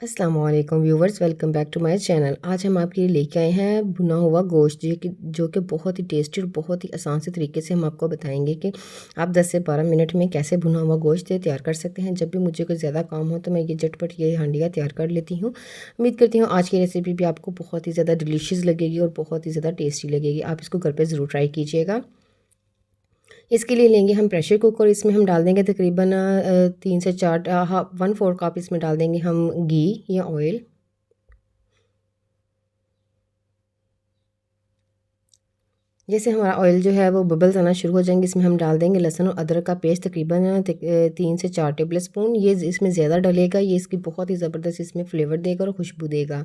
अस्सलाम वालेकुम viewers, welcome back to my channel. आज हम आपके लिए लेके आए हैं भुना हुआ गोश्त जो कि बहुत ही टेस्टी और बहुत ही आसान से तरीके से हम आपको बताएंगे कि आप 10 से 12 मिनट में कैसे भुना हुआ गोश्त तैयार कर सकते हैं। जब भी मुझे कोई ज़्यादा काम हो तो मैं ये झटपट ये हांडिया तैयार कर लेती हूँ। उम्मीद करती हूँ आज की रेसिपी भी आपको बहुत ही ज़्यादा डिलीशियस लगेगी और बहुत ही ज़्यादा टेस्टी लगेगी। आप इसको घर पर ज़रूर ट्राई कीजिएगा। इसके लिए लेंगे हम प्रेशर कुकर। इसमें हम डाल देंगे तकरीबन 3 से 4 1/4 कप इसमें डाल देंगे हम घी या ऑयल। जैसे हमारा ऑयल जो है वो बबल्स आना शुरू हो जाएंगे, इसमें हम डाल देंगे लहसुन और अदरक का पेस्ट तकरीबन 3 से 4 टेबल स्पून। ये इसमें ज़्यादा डलेगा, ये इसकी बहुत ही ज़बरदस्त इसमें फ्लेवर देगा और खुशबू देगा।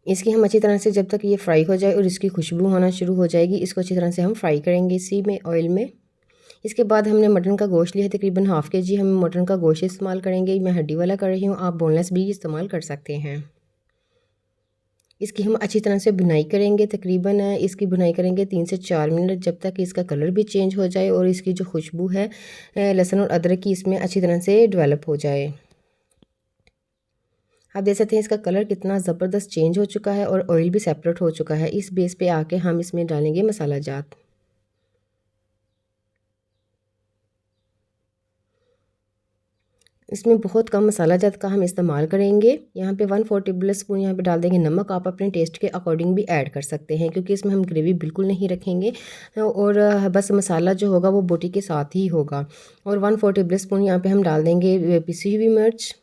इसकी हम अच्छी तरह से जब तक ये फ्राई हो जाए और इसकी खुशबू होना शुरू हो जाएगी, इसको अच्छी तरह से हम फ्राई करेंगे इसी में ऑयल में। इसके बाद हमने मटन का गोश्त लिया है तकरीबन हाफ़ के जी। हम मटन का गोश्त इस्तेमाल करेंगे, मैं हड्डी वाला कर रही हूँ, आप बोनलेस भी इस्तेमाल कर सकते हैं। इसकी हम अच्छी तरह से भुनाई करेंगे, तकरीबन इसकी भुनाई करेंगे 3 से 4 मिनट, जब तक इसका कलर भी चेंज हो जाए और इसकी जो खुशबू है लहसुन और अदरक की इसमें अच्छी तरह से डेवलप हो जाए। आप देख सकते हैं इसका कलर कितना ज़बरदस्त चेंज हो चुका है और ऑयल भी सेपरेट हो चुका है। इस बेस पे आके हम इसमें डालेंगे मसाला जात। इसमें बहुत कम मसाला जात का हम इस्तेमाल करेंगे। यहाँ पे 1/4 टेबल स्पून यहाँ पे डाल देंगे नमक। आप अपने टेस्ट के अकॉर्डिंग भी ऐड कर सकते हैं, क्योंकि इसमें हम ग्रेवी बिल्कुल नहीं रखेंगे और बस मसाला जो होगा वो बोटी के साथ ही होगा। और 1/4 टेबल स्पून यहाँ पे हम डाल देंगे पिसी हुई मिर्च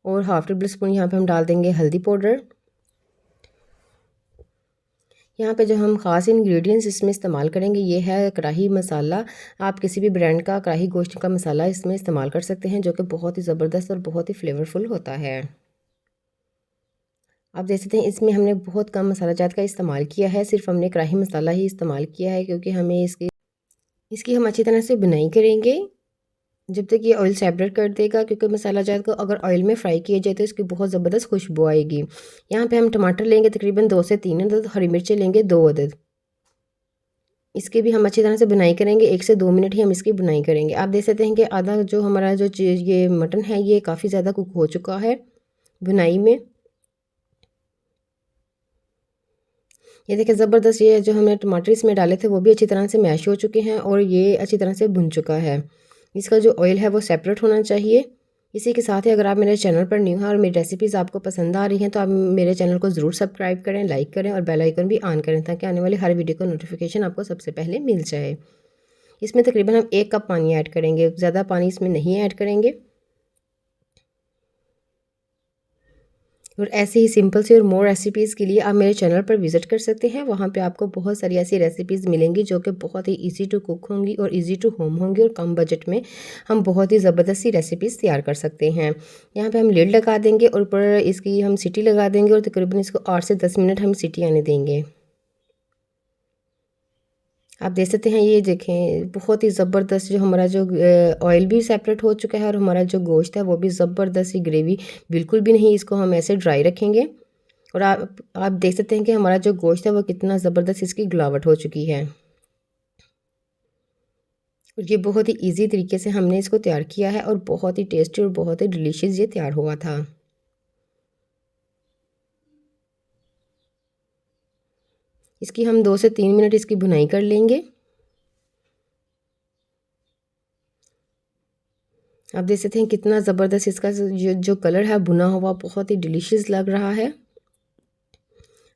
और हाफ़ टेबल स्पून यहाँ पे हम डाल देंगे हल्दी पाउडर। यहाँ पे जो हम ख़ास इंग्रेडिएंट्स इसमें इस्तेमाल करेंगे ये है कढ़ाई मसाला। आप किसी भी ब्रांड का कढ़ाई गोश्त का मसाला इसमें इस्तेमाल कर सकते हैं, जो कि बहुत ही ज़बरदस्त और बहुत ही फ्लेवरफुल होता है। आप देख सकते हैं इसमें हमने बहुत कम मसाला जात का इस्तेमाल किया है, सिर्फ हमने कढ़ाई मसाला ही इस्तेमाल किया है, क्योंकि हमें इसकी हम अच्छी तरह से बुनाई करेंगे जब तक ये ऑयल सेपरेट कर देगा, क्योंकि मसाला जात को अगर ऑयल में फ्राई किया जाए तो इसकी बहुत ज़बरदस्त खुशबू आएगी। यहाँ पे हम टमाटर लेंगे तकरीबन 2 से 3 अदद, हरी मिर्चें लेंगे 2 अदद। इसकी भी हम अच्छी तरह से बुनाई करेंगे, 1 से 2 मिनट ही हम इसकी बुनाई करेंगे। आप देख सकते हैं कि आधा जो हमारा जो ये मटन है ये काफ़ी ज़्यादा कुक हो चुका है बुनाई में। ये देखिए ज़बरदस्त, ये जो हमने टमाटर इसमें डाले थे वो भी अच्छी तरह से मैश हो चुके हैं और ये अच्छी तरह से भुन चुका है। इसका जो ऑयल है वो सेपरेट होना चाहिए। इसी के साथ ही अगर आप मेरे चैनल पर न्यू हैं और मेरी रेसिपीज़ आपको पसंद आ रही हैं तो आप मेरे चैनल को ज़रूर सब्सक्राइब करें, लाइक करें और बेल आइकन भी ऑन करें, ताकि आने वाली हर वीडियो का नोटिफिकेशन आपको सबसे पहले मिल जाए। इसमें तकरीबन हम 1 कप पानी ऐड करेंगे, ज़्यादा पानी इसमें नहीं ऐड करेंगे। और ऐसे ही सिंपल सी और मोर रेसिपीज़ के लिए आप मेरे चैनल पर विज़िट कर सकते हैं। वहाँ पे आपको बहुत सारी ऐसी रेसिपीज़ मिलेंगी जो कि बहुत ही इजी टू कुक होंगी और इजी टू होम होंगी, और कम बजट में हम बहुत ही ज़बरदस्त सी रेसिपीज़ तैयार कर सकते हैं। यहाँ पे हम लिड लगा देंगे और ऊपर इसकी हम सीटी लगा देंगे और तकरीबन इसको 8 से 10 मिनट हम सीटी आने देंगे। आप देख सकते हैं, ये देखें बहुत ही ज़बरदस्त जो हमारा जो ऑयल भी सेपरेट हो चुका है और हमारा जो गोश्त है वो भी ज़बरदस्त सी ग्रेवी बिल्कुल भी नहीं इसको हम ऐसे ड्राई रखेंगे। और आप देख सकते हैं कि हमारा जो गोश्त है वो कितना ज़बरदस्त इसकी गिलावट हो चुकी है। और ये बहुत ही इजी तरीके से हमने इसको तैयार किया है और बहुत ही टेस्टी और बहुत ही डिलीशियस ये तैयार हुआ था। इसकी हम 2 से 3 मिनट इसकी भुनाई कर लेंगे। आप देख सकते हैं कितना ज़बरदस्त इसका जो कलर है भुना हुआ बहुत ही डिलीशियस लग रहा है।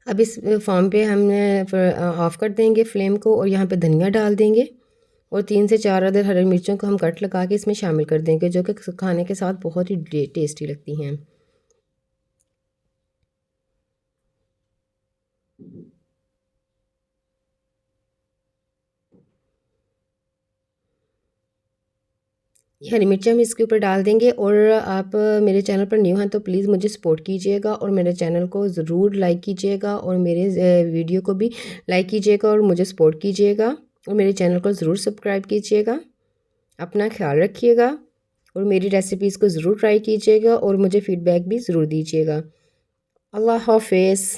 अब इस फॉर्म पे हमने ऑफ़ कर देंगे फ्लेम को और यहाँ पे धनिया डाल देंगे और 3 से 4 अदर हरी मिर्चों को हम कट लगा के इसमें शामिल कर देंगे, जो कि खाने के साथ बहुत ही टेस्टी लगती हैं। ये हरी मिर्ची हम इसके ऊपर डाल देंगे। और आप मेरे चैनल पर न्यू हैं तो प्लीज़ मुझे सपोर्ट कीजिएगा और मेरे चैनल को ज़रूर लाइक कीजिएगा और मेरे वीडियो को भी लाइक कीजिएगा और मुझे सपोर्ट कीजिएगा और मेरे चैनल को ज़रूर सब्सक्राइब कीजिएगा। अपना ख्याल रखिएगा और मेरी रेसिपीज़ को ज़रूर ट्राई कीजिएगा और मुझे फ़ीडबैक भी ज़रूर दीजिएगा। अल्लाह हाफ़िज़।